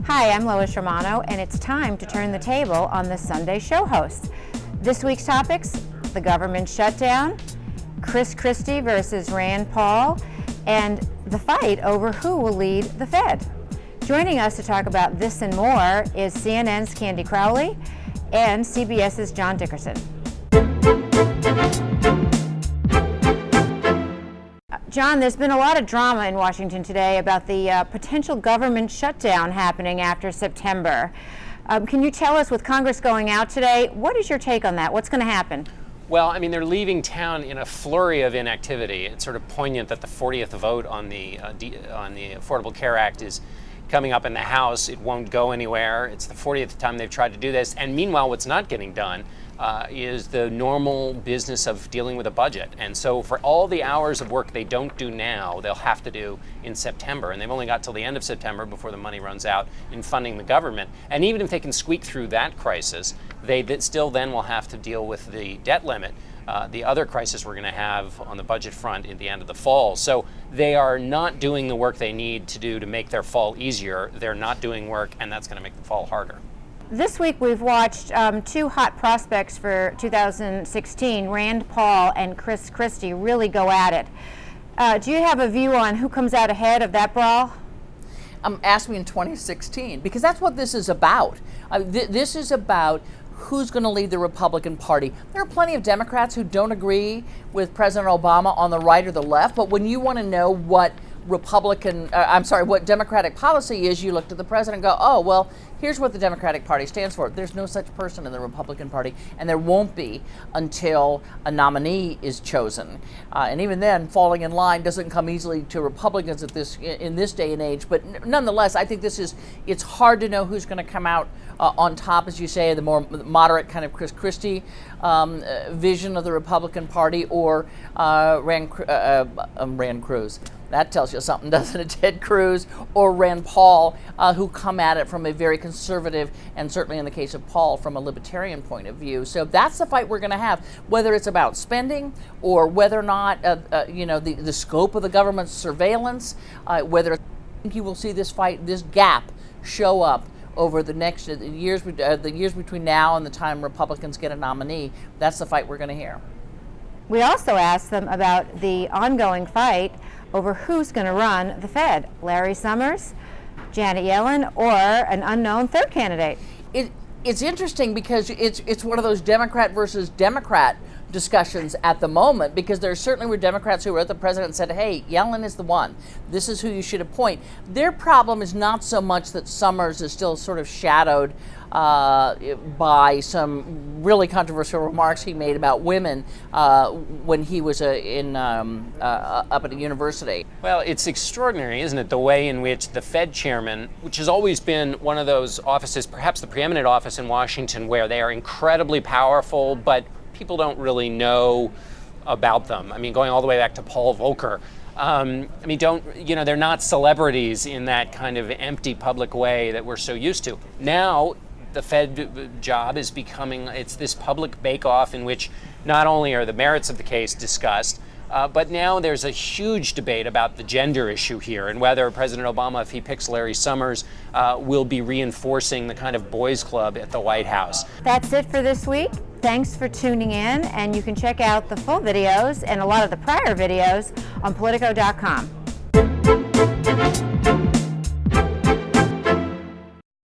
Hi, I'm Lois Romano, and it's time to turn the table on the Sunday show host. This week's topics: the government shutdown, Christie versus Rand Paul, and the fight over who will lead the Fed. Joining us to talk about this and more is CNN's Candy Crowley and CBS's John Dickerson. John, there's been a lot of drama in Washington today about the potential government shutdown happening after September. Can you tell us, with Congress going out today, what is your take on that? What's going to happen? Well, I mean, they're leaving town in a flurry of inactivity. It's sort of poignant that the 40th vote on the Affordable Care Act is coming up in the House. It won't go anywhere. It's the 40th time they've tried to do this. And meanwhile, what's not getting done is the normal business of dealing with a budget. And so for all the hours of work they don't do now, they'll have to do in September. And they've only got till the end of September before the money runs out in funding the government. And even if they can squeak through that crisis, they still then will have to deal with the debt limit, the other crisis we're going to have on the budget front at the end of the fall. So they are not doing the work they need to do to make their fall easier. They're not doing work, and that's going to make the fall harder. This week we've watched two hot prospects for 2016, Rand Paul and Christie, really go at it. Do you have a view on who comes out ahead of that brawl? Ask me in 2016, because that's what this is about. This is about who's going to lead the Republican Party. There are plenty of Democrats who don't agree with President Obama on the right or the left, but when you want to know what what Democratic policy is, you look to the president and go, oh, well, here's what the Democratic Party stands for. There's no such person in the Republican Party, and there won't be until a nominee is chosen. And even then, falling in line doesn't come easily to Republicans in this day and age. But nonetheless, I think it's hard to know who's going to come out on top, as you say, the more moderate kind of Christie vision of the Republican Party, or Rand Cruz. That tells you something, doesn't it? Ted Cruz or Rand Paul, who come at it from a very conservative, and certainly in the case of Paul, from a libertarian point of view. So that's the fight we're going to have, whether it's about spending or whether or not, the scope of the government's surveillance, whether you will see this fight, this gap show up over the next years between now and the time Republicans get a nominee. That's the fight we're going to hear. We also asked them about the ongoing fight over who's going to run the Fed: Larry Summers, Janet Yellen, or an unknown third candidate. It's interesting because it's one of those Democrat versus Democrat discussions at the moment, because there certainly were Democrats who wrote the president and said, hey, Yellen is the one. This is who you should appoint. Their problem is not so much that Summers is still sort of shadowed by some really controversial remarks he made about women when he was up at a university. Well, it's extraordinary, isn't it, the way in which the Fed chairman, which has always been one of those offices, perhaps the preeminent office in Washington, where they are incredibly powerful, but people don't really know about them. I mean, going all the way back to Paul Volcker. They're not celebrities in that kind of empty public way that we're so used to. Now, the Fed job is it's this public bake-off in which not only are the merits of the case discussed, but now there's a huge debate about the gender issue here, and whether President Obama, if he picks Larry Summers, will be reinforcing the kind of boys' club at the White House. That's it for this week. Thanks for tuning in, and you can check out the full videos and a lot of the prior videos on Politico.com.